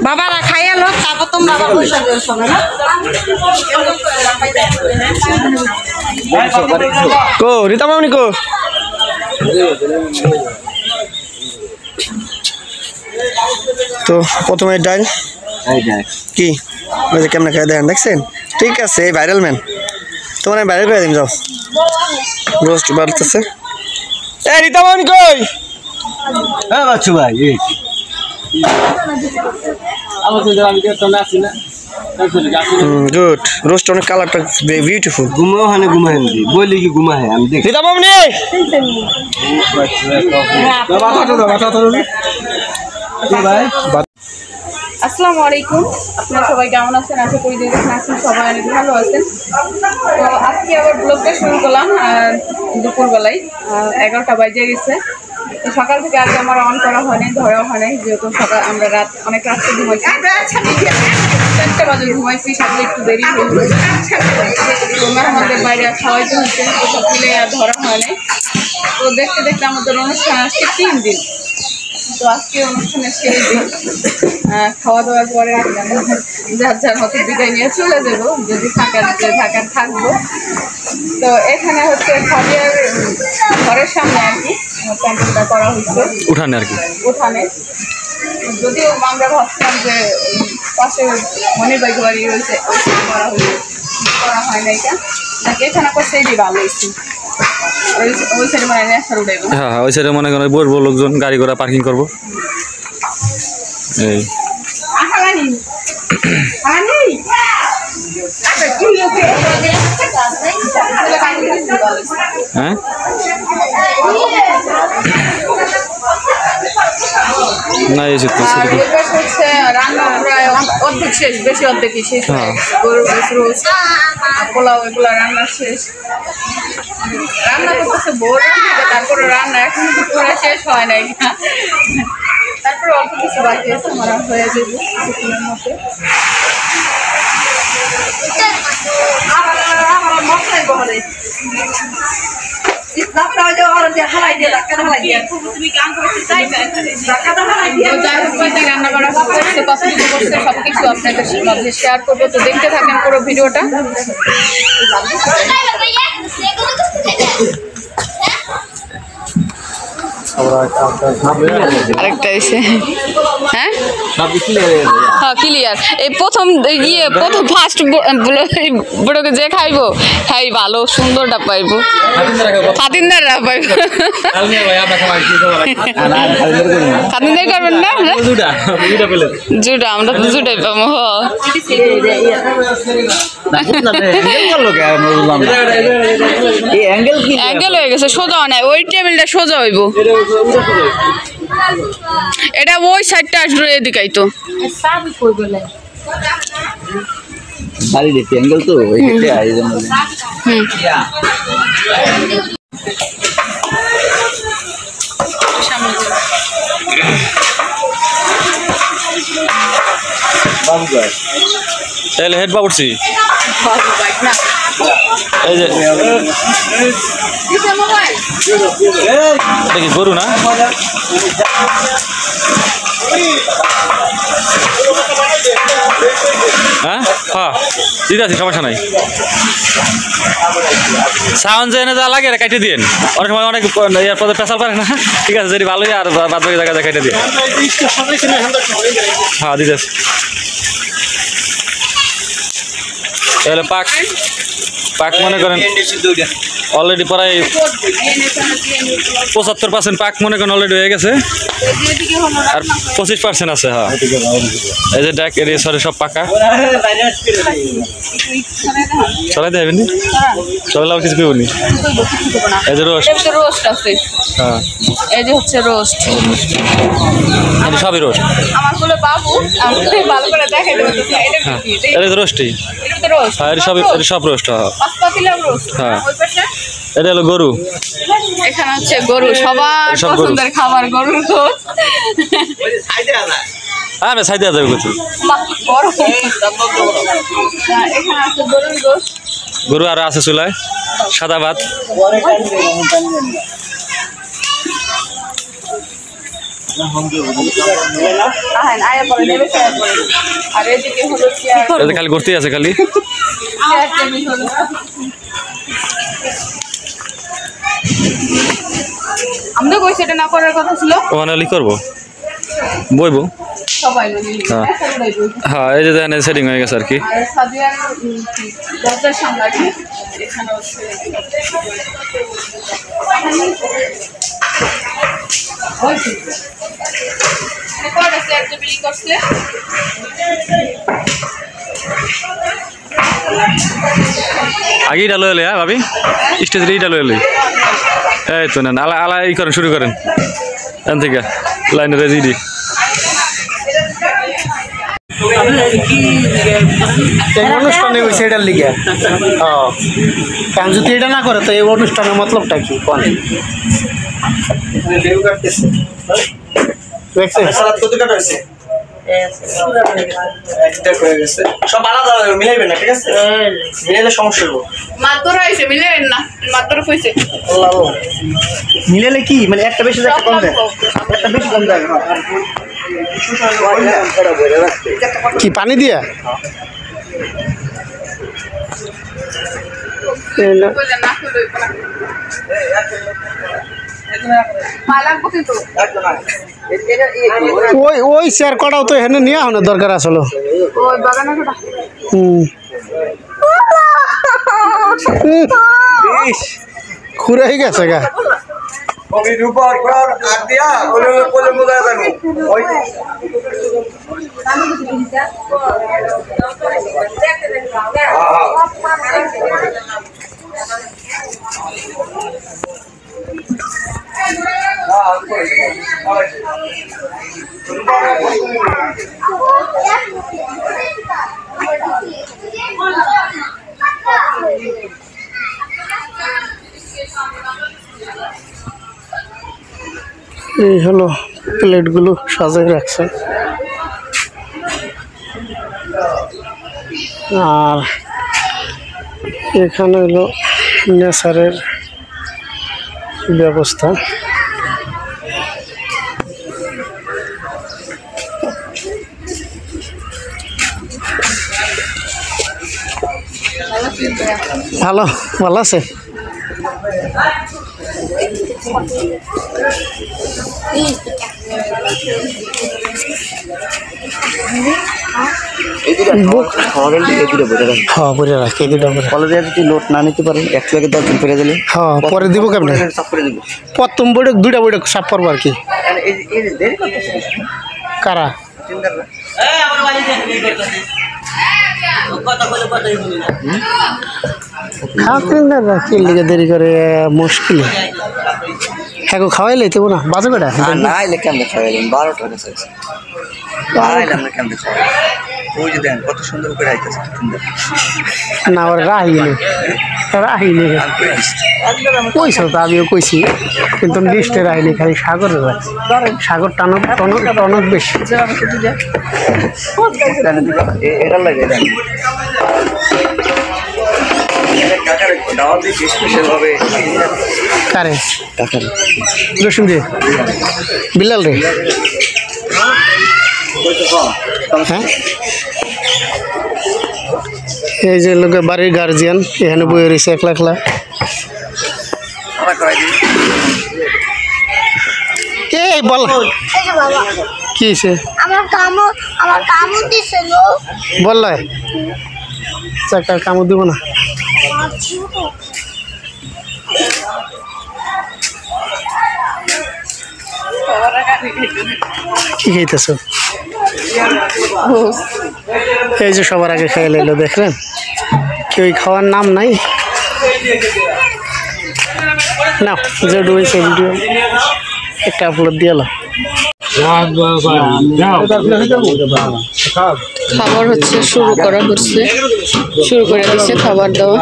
বাবারা খাইয়া লো তারপর তোমরা কো রীতা মামনি কো তো প্রথমে ডাল কি কেমন খাই দেন দেখছেন ঠিক আছে ভাইরাল ম্যান তোমার আমি ভাইরাল করে দিন যাও রোস্ট বাড়তেছে এ রীতা মামনি কই হ্যাঁ বাচ্চু ভাই গুড রোস্ট অনেক কালারটা বিউটিফুল ঘুমো হানে ঘুমা হেন দি বলি কি ঘুমা হে আমি দেখ রীতা মামনি আসসালামু আলাইকুম আপনারা সবাই কেমন আছেন আশা করি দেখেন আছেন সবাই অনেক ভালো আছেন তো আজকে আবার ব্লগটা শুরু করলাম দুপুরবেলায় 11টা বাজে গেছে তো সকাল থেকে আজকে আমার অন করা হয়নি ধরা হয়নি যেহেতু সকাল আমরা অনেক রাত্রে ঘুমাইছি 4টা বাজে ঘুমাইছি সকালে একটু দেরি হয়েছে তো মেহমানদের বাইরে খাওয়াইতে হচ্ছে তো সব মিলে আর ধরা হয়নি তো দেখতে দেখতে আমাদের অনুষ্ঠান আজকে 3 দিন তো আজকে অনুষ্ঠানের সেই দিন খাওয়া দাওয়ার পরে যার যার মতো বিদায় নিয়ে চলে যাবো যদি থাকার থাকবো তো এখানে হচ্ছে খাদিয়ার ঘরের সামনে আর কি প্যান্ডেলটা করা হচ্ছে উঠানে আর কি উঠানে যদিও আমরা ভাবছিলাম যে পাশে মনির বাইক বাড়ি রয়েছে করা হয় না এটা নাকি এখানে করছে এই ভালো হয়েছে ওই সাইডে মানে ন্যাশনাল উঠে হ্যাঁ ওই সাইডে মনে করেন বসবো লোকজন গাড়ি ঘোড়া পার্কিং করবো এই হ্যাঁ না এসে হচ্ছে রান্না প্রায় অর্ধেক শেষ বেশি অর্ধেকই শেষ গরুর রোজ পোলাও এগুলো রান্না শেষ রান্না করতেছে বোর তারপরে রান্না এখন পুরো শেষ হয় নাই তারপরে অল্প কিছু বাকি আছে আমার হয়ে যাবে কিছুক্ষণের মধ্যে রান্না করা করছে কতটুকু করছে সবকিছু আপনাদের মধ্যে শেয়ার করবো তো দেখতে থাকেন পুরো ভিডিওটা আরেকটা এসে হ্যাঁ হ্যাঁ ক্লিয়ার এই প্রথম ফার্স্ট বড়কে যে খাইবো খাই ভালো সুন্দরটা পাইবো খাতিনদাররা পাইবো খাতিনদার করবেন না জুটা আমরা তো জুটাই পাবো অ্যাঙ্গেল হয়ে গেছে সোজা নাই ওই টেবিলটা সোজা হইব এটা ওই সাইডটা আসবে এদিকাই তো বাড়ি দেখতে অ্যাঙ্গেল তো ওইটা আয়োজন তাহলে হেড বাবুরছি এই যে দেখি গরু না হ্যাঁ হ্যাঁ দিদি আছে সমস্যা নাই সাউন্ড যে এনে যা লাগে কাটে দিন অনেক সময় অনেক ইয়ার পথে পেশাল করে না ঠিক আছে যদি ভালোই আর বাদ বাকি জায়গায় কাটে দিন হ্যাঁ দিদি আছে তাহলে পাক মনে করেন অলরেডি প্রায় 75% পাক মনে করেন অলরেডি হয়ে গেছে আর 25% আছে হ্যাঁ এই যে ডাক এরিয়া সরে সব পাকা চলাই দেবেন চলে লাভ কিছু পেবনি এই যে রোস্ট আছে হ্যাঁ এই যে হচ্ছে রোস্ট সবই রোস্ট আমার বলে বাবু আমি ভালো করে দেখাই দেব এটা এটা রোস্টই এটা তো রোস্ট হ্যাঁ সব রোস্ট হ্যাঁ পাঁচটা দিলাম রোস্ট হ্যাঁ ওই পাশে এটা হলো গরু। এখানে হচ্ছে গরু, সবার সব গরু। পছন্দের খাবার গরুর গোশত। আমি সাইডে যাবে কিছু। বাহ, গরম। এখানে আছে গরুর গোশত। গরু আরো আছে চুলায়, সাদা ভাত। আহেন, আয়া পরে নেবে, খেয়ে পরে। আর এদিকে হলো চেয়ার, এটা খালি ঘুরতেই আছে খালি। চেয়ার টেবিল হলো। আমরা কই সেটা না করার কথা ছিল, ওখানে হলে করবো, বইবো। সবাই মিলে হ্যাঁ। একসাথে বইবো। হ্যাঁ, এই যে দেখেন সেটিং হয়ে গেছে আর কি। আর সাদিয়ার দরজার সামনে আর কি, এখানে হচ্ছে কয়টা চেয়ার টেবিল করছে। আগে এটা লয়ে এলে, হ্যাঁ ভাবি, স্টেজের এইটা লয়ে এলে। এই তো নেন, আলা আলা ই করেন, শুরু করেন এখান থেকে লাইনের রেজি। এই অনুষ্ঠানে হয়েছে এটার লিগে। কারণ যদি এটা না করে তো এই অনুষ্ঠানের মতলবটা কি কোন? সব আলাদা মিলাইবেন না, ঠিক আছে? মিলাইলে সমস্যা হবো। মাত্র হয়েছে, মিলেন না, মাত্র হয়েছে। মিলাইলে কি মানে একটা বেশি একটা কম দেয়, একটা বেশি কম দেয়। কি পানি দিয়া? ওই ওই চেয়ার কটাও তো এখানে নিয়ে আনার দরকার আসলো। খুঁড়ে গেছে গা। এই হলো প্লেটগুলো সাজিয়ে রাখছে। আর এখানে হলো নেচারের ব্যবস্থা। ভালো ভালো আছে। কলেজে যদি লোড না নিতে পারেন 1 লাখে 10 দিন ফিরে দিলে হ্যাঁ পরে দিব কেমনে? প্রথম বইটা দুইটা বইটা সাফ করবো আর কি। কারা খাওয়া কি লিগে দেরি করে মুশকিল। হ্যাঁ খাওয়াই লাইতে না বাজে কটা না এলে কেমন খাওয়াইলেন 12টা গেছে আমরা কেমন খাওয়াই ওই যে দেন কত সুন্দর করে আইতেছে না ওর রাহিনি কইছো তো আমিও কইছি কিন্তু লিস্টে রাহিনি খালি সাগরের রাখছি। সাগর টানক টনক টনক বেশি এটা লাগে দেন কাকার দাওয়াত দিয়ে স্পেশাল ভাবে কারে কাকার রসুন রে বিলাল রে। হ্যাঁ এই যে লোকের বাড়ির গার্জিয়ান এখানে বয়ে রয়েছে একলা একলা। এই বল কি হয়েছে আমার কামড় দিছিল বললে চাকার কামড় দিব না। কি খাইতেছ? এই যে সবার আগে খাই লাইলো দেখলেন কেউ খাওয়ার নাম নাই না। যে ডুবেছে ভিডিও একটা আপলোড দিয়ে খাবার হচ্ছে শুরু করা হচ্ছে, শুরু করে দিচ্ছে খাবার দেওয়া।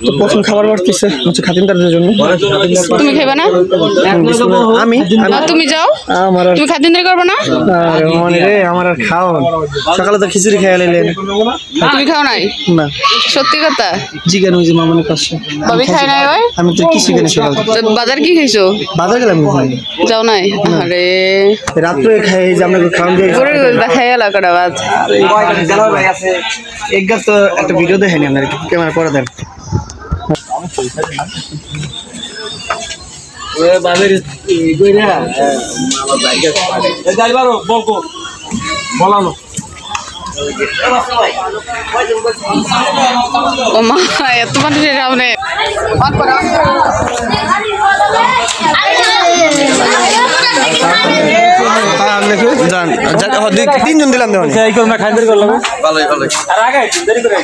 তো প্রথম খাবার বাড়তেছে হচ্ছে খাতিনদারদের জন্য। তুমি খাবে না? আমি তুমি যাও, আমার তুমি খাতিনদারি করবে না? মানে রে আমার আর খাও সকালে তো খিচুড়ি খেয়ে নিলেন। তুমি খাও নাই? না সত্যি কথা? চিকেন ওই যে মামনের কাছে ভাবি খাই নাই? ওই আমি তো কি চিকেন সকাল তো বাজার কি খাইছো? বাজার গেলাম যাও নাই? আরে রাত্রে খাই যে আপনাকে খাওয়ান দিয়ে গরুর গোশ দেখাই এলা কটা বাজ। ভাই আছে এক গাছ তো একটা ভিডিও দেখেনি আপনার ক্যামেরা করে দেন। ও মা এত মানুষের সামনে তিনজন দিলাম দেওয়া ভালোই ভালোই না করে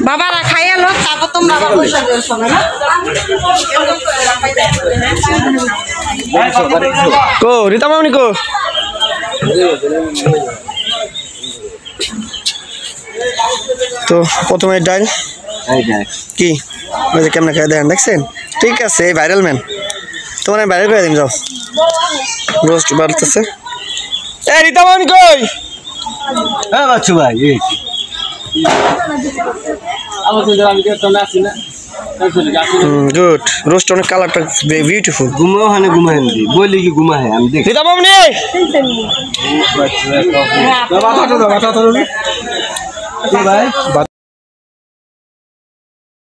বাবারা খাইয়া লো, তারপর তোমরা আবার পয়সা দিও সবাই না। কো রীতা মামনি কো তো প্রথমে ডাল কি কেমন খেয়ে দেখেন দেখছেন? ঠিক আছে ভাইরাল ম্যান, তোমার আমি ভাইরাল করে দিন যাও। রোস্ট বাড়তেছে। এ রীতা মামনি কই? হ্যাঁ বাচ্চু ভাই গুড রোস্ট অনেক কালারটা বিউটিফুল। ঘুমাও হানে ঘুমায় বলি কি ঘুমায় আমি দেখি রীতা মামনি ভাই